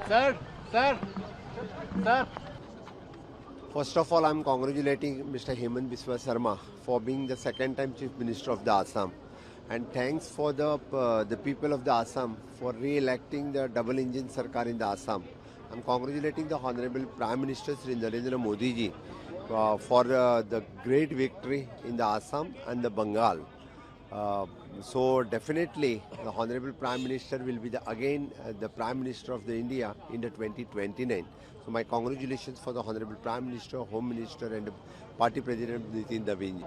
Sir, sir, sir. First of all, I am congratulating Mr. Hemant Biswa Sarma for being the second time Chief Minister of the Assam. And thanks for the people of the Assam for re-electing the double engine Sarkar in the Assam. I am congratulating the Honorable Prime Minister Sri Narendra Modi ji for the great victory in the Assam and the Bengal. So definitely the Honorable Prime Minister will be again the Prime Minister of the India in the 2029. So my congratulations for the Honorable Prime Minister, Home Minister and Party President Nitin Dawin ji.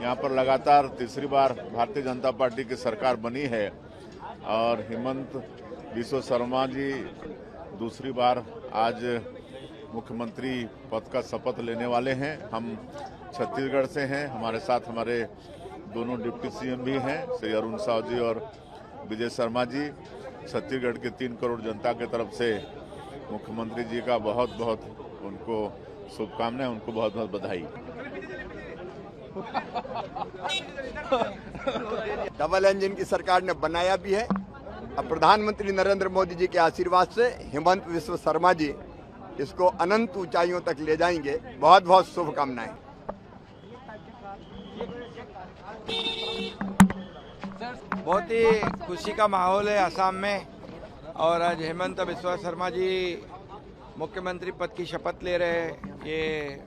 यहाँ पर लगातार तीसरी बार Bharatiya Janata party की सरकार बनी है और हेमंत बिस्वा शर्मा जी दूसरी बार आज मुख्यमंत्री पद का शपथ लेने वाले हैं। हम छत्तीसगढ़ से हैं, हमारे साथ हमारे दोनों डिप्टी सीएम भी हैं, श्री अरुण साव जी और विजय शर्मा जी। छत्तीसगढ़ के 3 करोड़ जनता की तरफ से मुख्यमंत्री जी का बहुत बहुत उनको शुभकामनाएं, उनको बहुत बहुत बधाई। डबल इंजन की सरकार ने बनाया भी है और प्रधानमंत्री नरेंद्र मोदी जी के आशीर्वाद से हेमंत बिस्वा शर्मा जी इसको अनंत ऊंचाइयों तक ले जाएंगे। बहुत बहुत शुभकामनाएं। बहुत ही खुशी का माहौल है असम में और आज हेमंत बिस्वा शर्मा जी मुख्यमंत्री पद की शपथ ले रहे हैं। ये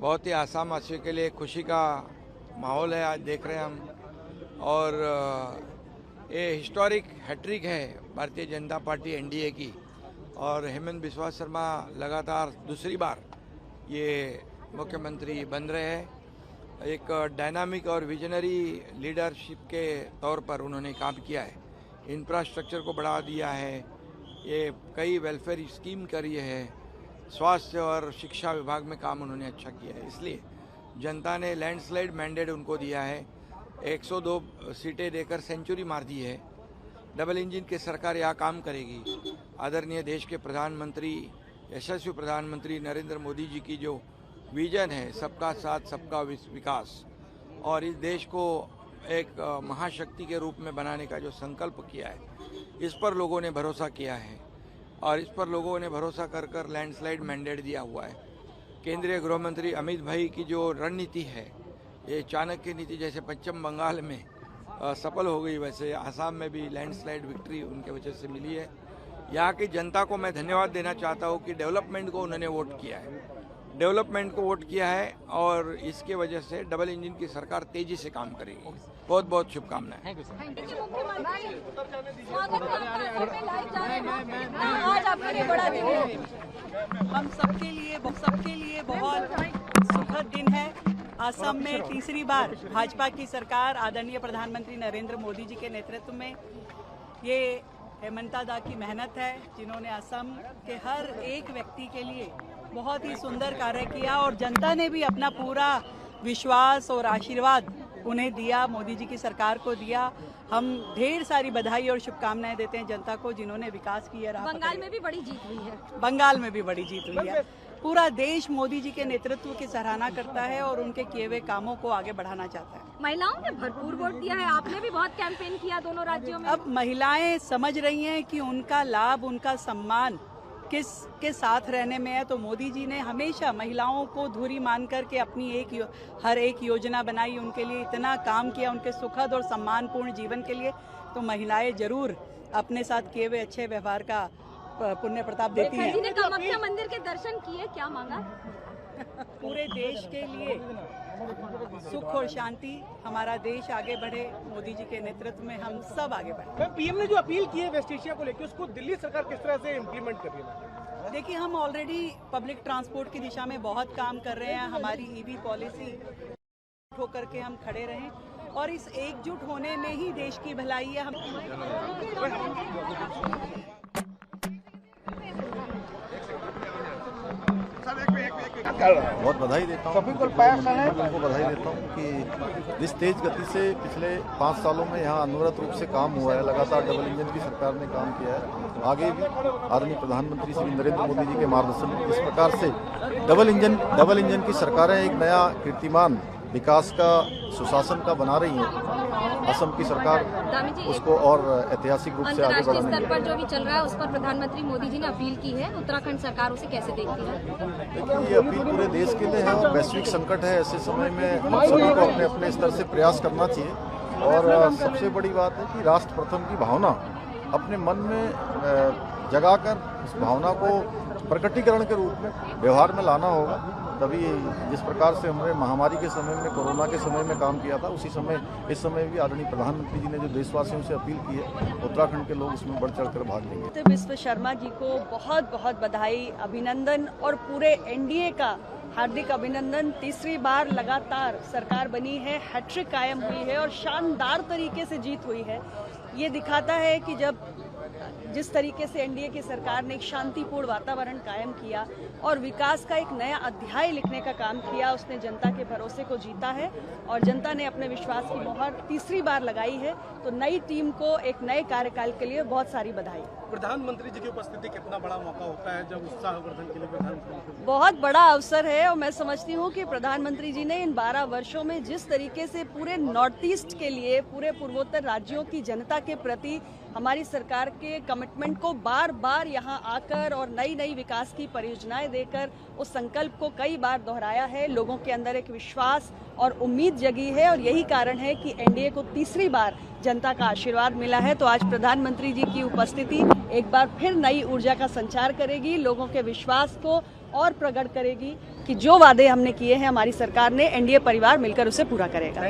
बहुत ही असम वासियों के लिए खुशी का माहौल है, आज देख रहे हैं हम। और ये हिस्टोरिक हैट्रिक है भारतीय जनता पार्टी एनडीए की और हेमंत बिस्वा शर्मा लगातार दूसरी बार ये मुख्यमंत्री बन रहे हैं। एक डायनामिक और विजनरी लीडरशिप के तौर पर उन्होंने काम किया है, इंफ्रास्ट्रक्चर को बढ़ा दिया है, ये कई वेलफेयर स्कीम करी है, स्वास्थ्य और शिक्षा विभाग में काम उन्होंने अच्छा किया है। इसलिए जनता ने लैंडस्लाइड मैंडेट उनको दिया है, 102 सीटें देकर सेंचुरी मार दी है। डबल इंजन की सरकार यहाँ काम करेगी। आदरणीय देश के प्रधानमंत्री, यशस्वी प्रधानमंत्री नरेंद्र मोदी जी की जो विजन है सबका साथ सबका विकास और इस देश को एक महाशक्ति के रूप में बनाने का जो संकल्प किया है, इस पर लोगों ने भरोसा किया है और इस पर लोगों ने भरोसा कर कर लैंडस्लाइड मैंडेट दिया हुआ है। केंद्रीय गृह मंत्री अमित भाई की जो रणनीति है, ये चाणक्य नीति जैसे पश्चिम बंगाल में सफल हो गई, वैसे आसाम में भी लैंडस्लाइड विक्ट्री उनके वजह से मिली है। यहाँ की जनता को मैं धन्यवाद देना चाहता हूँ कि डेवलपमेंट को उन्होंने वोट किया है, डेवलपमेंट को वोट किया है और इसके वजह से डबल इंजन की सरकार तेजी से काम करेगी। बहुत बहुत शुभकामनाएं। आज आपके लिए बड़ा दिन है, हम सबके लिए बहुत सुखद दिन है। असम में तीसरी बार भाजपा की सरकार आदरणीय प्रधानमंत्री नरेंद्र मोदी जी के नेतृत्व में, ये हेमंता दा की मेहनत है जिन्होंने असम के हर एक व्यक्ति के लिए बहुत ही सुंदर कार्य किया और जनता ने भी अपना पूरा विश्वास और आशीर्वाद उन्हें दिया, मोदी जी की सरकार को दिया। हम ढेर सारी बधाई और शुभकामनाएं देते हैं जनता को जिन्होंने विकास किया। बंगाल में भी बड़ी जीत हुई है। बंगाल में भी बड़ी जीत हुई है। पूरा देश मोदी जी के नेतृत्व की सराहना करता है और उनके किए हुए कामों को आगे बढ़ाना चाहता है। महिलाओं ने भरपूर वोट दिया है, आपने भी बहुत कैंपेन किया दोनों राज्यों में। अब महिलाएं समझ रही हैं कि उनका लाभ, उनका सम्मान किसके साथ रहने में है, तो मोदी जी ने हमेशा महिलाओं को धुरी मान करके अपनी हर एक योजना बनाई, उनके लिए इतना काम किया, उनके सुखद और सम्मानपूर्ण जीवन के लिए। तो महिलाएं जरूर अपने साथ किए हुए अच्छे व्यवहार का पुण्य प्रताप देती हैं। ने कामाख्या मंदिर के दर्शन किए, क्या मांगा? पूरे देश के लिए सुख और शांति, हमारा देश आगे बढ़े, मोदी जी के नेतृत्व में हम सब आगे बढ़े। पीएम ने जो अपील की है वेस्ट एशिया को लेकर, उसको दिल्ली सरकार किस तरह से इम्प्लीमेंट कर रही है? देखिए, हम ऑलरेडी पब्लिक ट्रांसपोर्ट की दिशा में बहुत काम कर रहे हैं। हमारी ईवी पॉलिसी होकर के हम खड़े रहें और इस एकजुट होने में ही देश की भलाई है। बहुत बधाई देता हूँ, उनको बधाई देता हूँ कि जिस तेज गति से पिछले 5 सालों में यहाँ अनवरत रूप से काम हुआ है, लगातार डबल इंजन की सरकार ने काम किया है। आगे भी आदरणीय प्रधानमंत्री श्री नरेंद्र मोदी जी के मार्गदर्शन में इस प्रकार से डबल इंजन की सरकारें एक नया कीर्तिमान विकास का, सुशासन का बना रही है असम की सरकार, दामी जी, उसको और ऐतिहासिक रूप से आगे अंतर्राष्ट्रीय बढ़ाने स्तर पर जो भी चल रहा है उस पर प्रधानमंत्री मोदी जी ने अपील की है, उत्तराखंड सरकार उसे कैसे देखती है? देखिए, ये अपील पूरे देश के लिए है और वैश्विक संकट है। ऐसे समय में हम सभी को अपने अपने स्तर से प्रयास करना चाहिए और सबसे बड़ी बात है कि राष्ट्र प्रथम की भावना अपने मन में जगाकर उस भावना को प्रकटीकरण के रूप में व्यवहार में लाना होगा। तभी जिस प्रकार से हमने महामारी के समय में, कोरोना के समय में काम किया था, उसी समय इस समय भी आदरणीय प्रधानमंत्री जी ने जो देशवासियों से अपील की है, उत्तराखंड के लोग उसमें बढ़ चढ़ कर भाग लेंगे। विश्व शर्मा जी को बहुत बहुत बधाई, अभिनंदन और पूरे एनडीए का हार्दिक अभिनंदन। तीसरी बार लगातार सरकार बनी है, हैट्रिक कायम हुई है और शानदार तरीके से जीत हुई है। ये दिखाता है कि जिस तरीके से एनडीए की सरकार ने एक शांतिपूर्ण वातावरण कायम किया और विकास का एक नया अध्याय लिखने का काम किया, उसने जनता के भरोसे को जीता है और जनता ने अपने विश्वास की मोहर तीसरी बार लगाई है। तो नई टीम को एक नए कार्यकाल के लिए बहुत सारी बधाई। प्रधानमंत्री जी की उपस्थिति कितना बड़ा मौका होता है जब उत्साहवर्धन के लिए प्रधानमंत्री? बहुत बड़ा अवसर है और मैं समझती हूँ कि प्रधानमंत्री जी ने इन 12 वर्षों में जिस तरीके से पूरे नॉर्थ ईस्ट के लिए, पूरे पूर्वोत्तर राज्यों की जनता के प्रति हमारी सरकार के कमिटमेंट को बार बार यहाँ आकर और नई नई विकास की परियोजनाएं देकर उस संकल्प को कई बार दोहराया है। लोगों के अंदर एक विश्वास और उम्मीद जगी है और यही कारण है कि एनडीए को तीसरी बार जनता का आशीर्वाद मिला है। तो आज प्रधानमंत्री जी की उपस्थिति एक बार फिर नई ऊर्जा का संचार करेगी, लोगों के विश्वास को और प्रकट करेगी कि जो वादे हमने किए हैं हमारी सरकार ने, एनडीए परिवार मिलकर उसे पूरा करेगा।